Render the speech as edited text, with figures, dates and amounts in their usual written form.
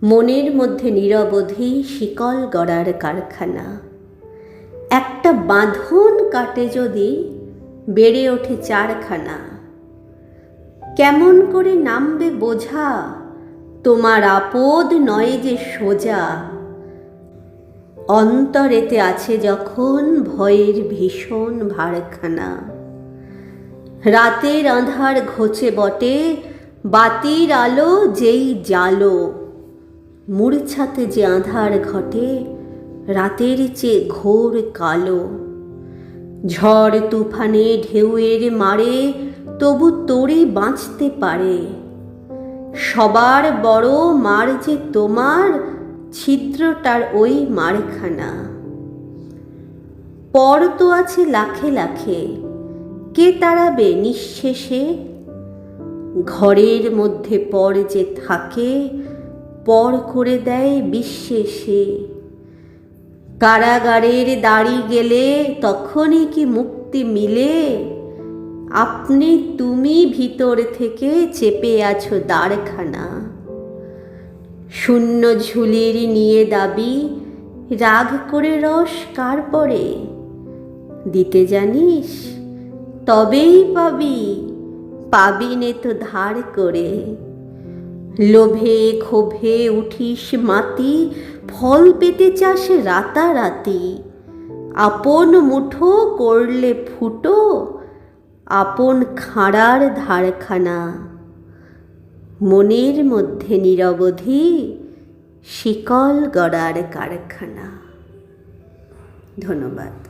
মনের মধ্যে নিরবধি শিকল গড়ার কারখানা। একটা বাঁধন কাটে যদি বেড়ে ওঠে চারখানা। কেমন করে নামবে বোঝা, তোমার আপদ নয় যে সোজা। অন্তরেতে আছে যখন ভয়ের ভীষণ ভারখানা। রাতের আঁধার ঘোচে বটে, বাতির আলো যেই জালো। মূর্ছাতে যে আঁধার ঘটে, রাতের চেয়ে ঘোর কালো। ঝড় তুফানে ঢেউয়ের মারে, তবু তোরে বাঁচতে পারে। সবার বড় মার যে তোমার, ছিদ্রটার ওই মারখানা। পর তো আছে লাখে লাখে, কে তাড়াবে নিঃশেষে। ঘরের মধ্যে পর যে থাকে, পর করে দেয় বিশ্বাসে। কারাগারের দাড়ি গেলে তখনই কি মুক্তি মিলে। আপনি তুমি ভিতর থেকে চেপে আছো দ্বারখানা। শূন্য ঝুলির নিয়ে দাবি, রাগ করে রস কার পরে। দিতে জানিস তবেই পাবি, পাবি নে তো ধার করে। লোভে ক্ষোভে উঠিস মাতি, ফল পেতে চাস রাতারাতি। আপন মুঠো করলে ফুটো, আপন খাঁড়ার ধারখানা। মনের মধ্যে নিরবধি শিকল গড়ার কারখানা। ধন্যবাদ।